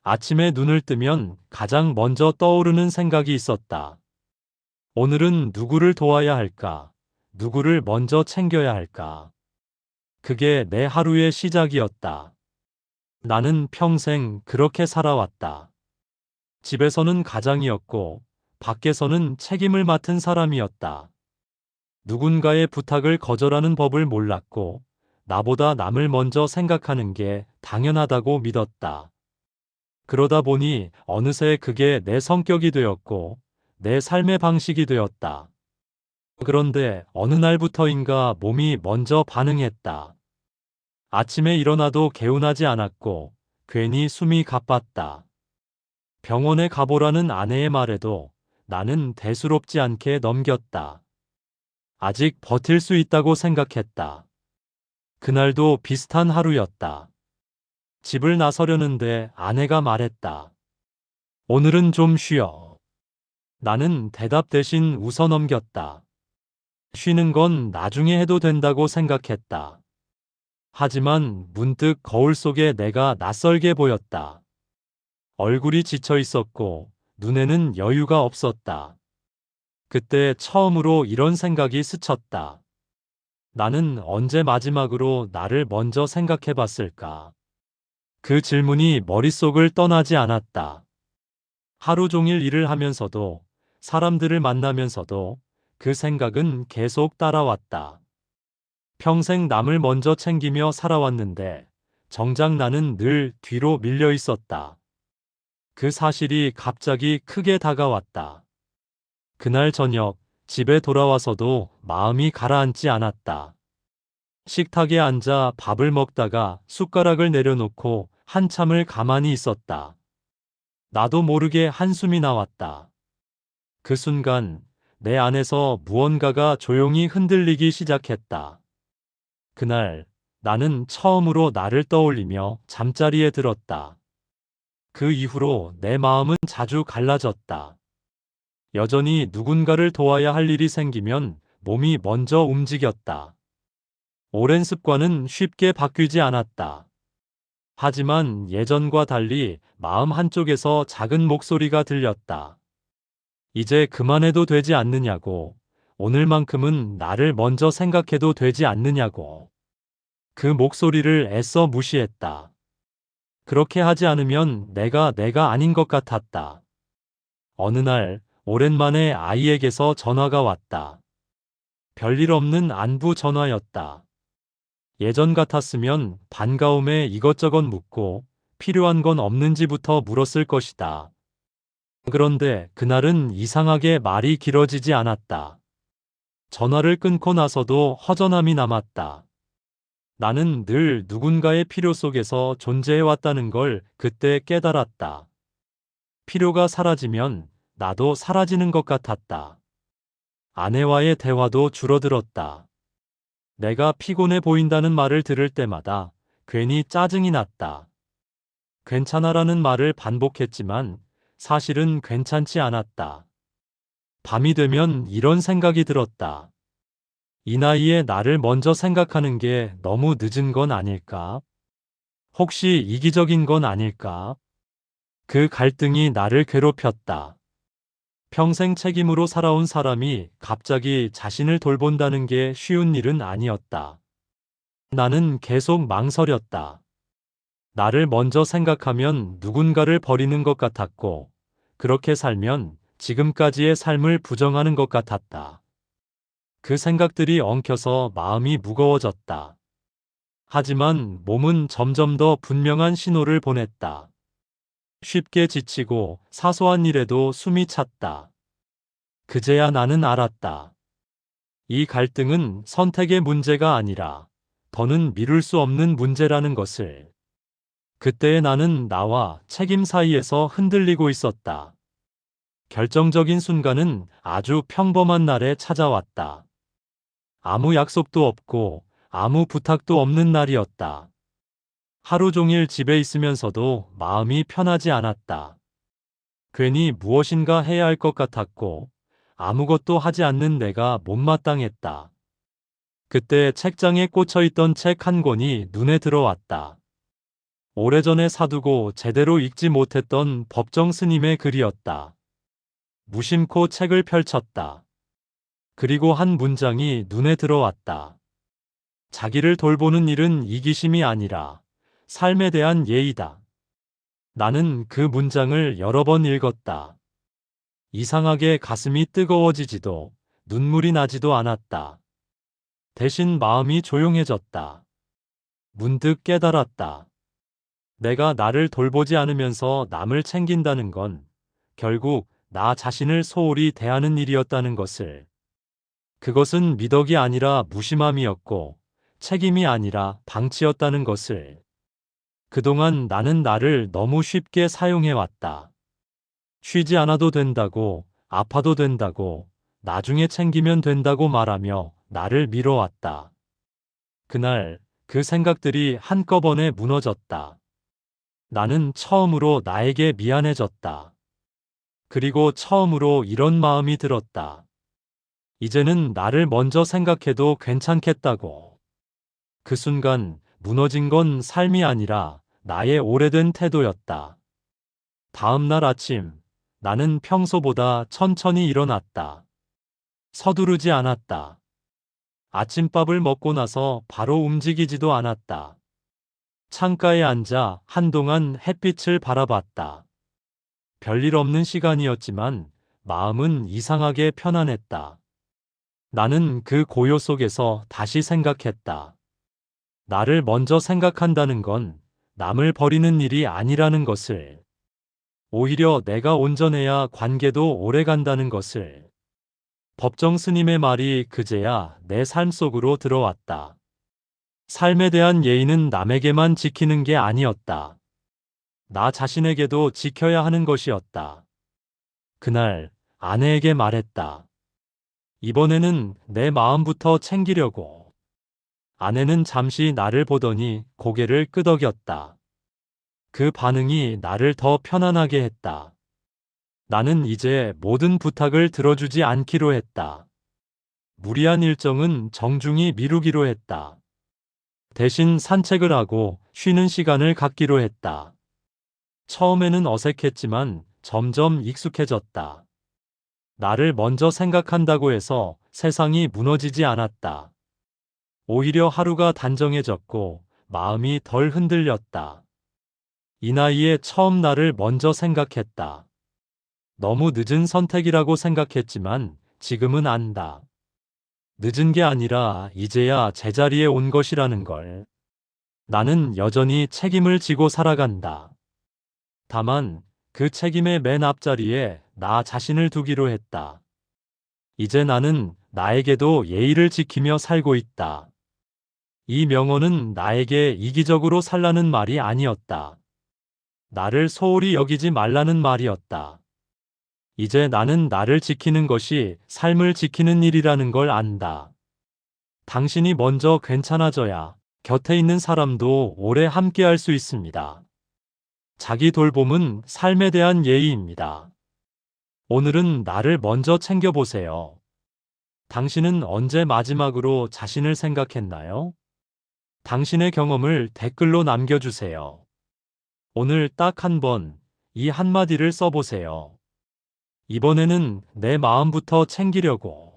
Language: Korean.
아침에 눈을 뜨면 가장 먼저 떠오르는 생각이 있었다. 오늘은 누구를 도와야 할까? 누구를 먼저 챙겨야 할까? 그게 내 하루의 시작이었다. 나는 평생 그렇게 살아왔다. 집에서는 가장이었고, 밖에서는 책임을 맡은 사람이었다. 누군가의 부탁을 거절하는 법을 몰랐고, 나보다 남을 먼저 생각하는 게 당연하다고 믿었다. 그러다 보니 어느새 그게 내 성격이 되었고, 내 삶의 방식이 되었다. 그런데 어느 날부터인가 몸이 먼저 반응했다. 아침에 일어나도 개운하지 않았고, 괜히 숨이 가빴다. 병원에 가보라는 아내의 말에도 나는 대수롭지 않게 넘겼다. 아직 버틸 수 있다고 생각했다. 그날도 비슷한 하루였다. 집을 나서려는데 아내가 말했다. 오늘은 좀 쉬어. 나는 대답 대신 웃어넘겼다. 쉬는 건 나중에 해도 된다고 생각했다. 하지만 문득 거울 속에 내가 낯설게 보였다. 얼굴이 지쳐 있었고 눈에는 여유가 없었다. 그때 처음으로 이런 생각이 스쳤다. 나는 언제 마지막으로 나를 먼저 생각해 봤을까? 그 질문이 머릿속을 떠나지 않았다. 하루 종일 일을 하면서도, 사람들을 만나면서도 그 생각은 계속 따라왔다. 평생 남을 먼저 챙기며 살아왔는데 정작 나는 늘 뒤로 밀려 있었다. 그 사실이 갑자기 크게 다가왔다. 그날 저녁 집에 돌아와서도 마음이 가라앉지 않았다. 식탁에 앉아 밥을 먹다가 숟가락을 내려놓고 한참을 가만히 있었다. 나도 모르게 한숨이 나왔다. 그 순간 내 안에서 무언가가 조용히 흔들리기 시작했다. 그날 나는 처음으로 나를 떠올리며 잠자리에 들었다. 그 이후로 내 마음은 자주 갈라졌다. 여전히 누군가를 도와야 할 일이 생기면 몸이 먼저 움직였다. 오랜 습관은 쉽게 바뀌지 않았다. 하지만 예전과 달리 마음 한쪽에서 작은 목소리가 들렸다. 이제 그만해도 되지 않느냐고. 오늘만큼은 나를 먼저 생각해도 되지 않느냐고. 그 목소리를 애써 무시했다. 그렇게 하지 않으면 내가 아닌 것 같았다. 어느 날 오랜만에 아이에게서 전화가 왔다. 별일 없는 안부 전화였다. 예전 같았으면 반가움에 이것저것 묻고 필요한 건 없는지부터 물었을 것이다. 그런데 그날은 이상하게 말이 길어지지 않았다. 전화를 끊고 나서도 허전함이 남았다. 나는 늘 누군가의 필요 속에서 존재해왔다는 걸 그때 깨달았다. 필요가 사라지면 나도 사라지는 것 같았다. 아내와의 대화도 줄어들었다. 내가 피곤해 보인다는 말을 들을 때마다 괜히 짜증이 났다. 괜찮아라는 말을 반복했지만 사실은 괜찮지 않았다. 밤이 되면 이런 생각이 들었다. 이 나이에 나를 먼저 생각하는 게 너무 늦은 건 아닐까? 혹시 이기적인 건 아닐까? 그 갈등이 나를 괴롭혔다. 평생 책임으로 살아온 사람이 갑자기 자신을 돌본다는 게 쉬운 일은 아니었다. 나는 계속 망설였다. 나를 먼저 생각하면 누군가를 버리는 것 같았고, 그렇게 살면 지금까지의 삶을 부정하는 것 같았다. 그 생각들이 엉켜서 마음이 무거워졌다. 하지만 몸은 점점 더 분명한 신호를 보냈다. 쉽게 지치고 사소한 일에도 숨이 찼다. 그제야 나는 알았다. 이 갈등은 선택의 문제가 아니라 더는 미룰 수 없는 문제라는 것을. 그때의 나는 나와 책임 사이에서 흔들리고 있었다. 결정적인 순간은 아주 평범한 날에 찾아왔다. 아무 약속도 없고 아무 부탁도 없는 날이었다. 하루 종일 집에 있으면서도 마음이 편하지 않았다. 괜히 무엇인가 해야 할 것 같았고 아무것도 하지 않는 내가 못마땅했다. 그때 책장에 꽂혀 있던 책 한 권이 눈에 들어왔다. 오래전에 사두고 제대로 읽지 못했던 법정 스님의 글이었다. 무심코 책을 펼쳤다. 그리고 한 문장이 눈에 들어왔다. 자기를 돌보는 일은 이기심이 아니라 삶에 대한 예의다. 나는 그 문장을 여러 번 읽었다. 이상하게 가슴이 뜨거워지지도 눈물이 나지도 않았다. 대신 마음이 조용해졌다. 문득 깨달았다. 내가 나를 돌보지 않으면서 남을 챙긴다는 건 결국 나 자신을 소홀히 대하는 일이었다는 것을. 그것은 미덕이 아니라 무심함이었고 책임이 아니라 방치였다는 것을. 그동안 나는 나를 너무 쉽게 사용해왔다. 쉬지 않아도 된다고, 아파도 된다고, 나중에 챙기면 된다고 말하며 나를 밀어왔다. 그날 그 생각들이 한꺼번에 무너졌다. 나는 처음으로 나에게 미안해졌다. 그리고 처음으로 이런 마음이 들었다. 이제는 나를 먼저 생각해도 괜찮겠다고. 그 순간 무너진 건 삶이 아니라 나의 오래된 태도였다. 다음 날 아침, 나는 평소보다 천천히 일어났다. 서두르지 않았다. 아침밥을 먹고 나서 바로 움직이지도 않았다. 창가에 앉아 한동안 햇빛을 바라봤다. 별일 없는 시간이었지만 마음은 이상하게 편안했다. 나는 그 고요 속에서 다시 생각했다. 나를 먼저 생각한다는 건 남을 버리는 일이 아니라는 것을. 오히려 내가 온전해야 관계도 오래 간다는 것을. 법정 스님의 말이 그제야 내 삶 속으로 들어왔다. 삶에 대한 예의는 남에게만 지키는 게 아니었다. 나 자신에게도 지켜야 하는 것이었다. 그날 아내에게 말했다. 이번에는 내 마음부터 챙기려고. 아내는 잠시 나를 보더니 고개를 끄덕였다. 그 반응이 나를 더 편안하게 했다. 나는 이제 모든 부탁을 들어주지 않기로 했다. 무리한 일정은 정중히 미루기로 했다. 대신 산책을 하고 쉬는 시간을 갖기로 했다. 처음에는 어색했지만 점점 익숙해졌다. 나를 먼저 생각한다고 해서 세상이 무너지지 않았다. 오히려 하루가 단정해졌고 마음이 덜 흔들렸다. 이 나이에 처음 나를 먼저 생각했다. 너무 늦은 선택이라고 생각했지만 지금은 안다. 늦은 게 아니라 이제야 제자리에 온 것이라는 걸. 나는 여전히 책임을 지고 살아간다. 다만 그 책임의 맨 앞자리에 나 자신을 두기로 했다. 이제 나는 나에게도 예의를 지키며 살고 있다. 이 명언은 나에게 이기적으로 살라는 말이 아니었다. 나를 소홀히 여기지 말라는 말이었다. 이제 나는 나를 지키는 것이 삶을 지키는 일이라는 걸 안다. 당신이 먼저 괜찮아져야 곁에 있는 사람도 오래 함께할 수 있습니다. 자기 돌봄은 삶에 대한 예의입니다. 오늘은 나를 먼저 챙겨보세요. 당신은 언제 마지막으로 자신을 생각했나요? 당신의 경험을 댓글로 남겨주세요. 오늘 딱 한 번, 이 한마디를 써보세요. 이번에는 내 마음부터 챙기려고.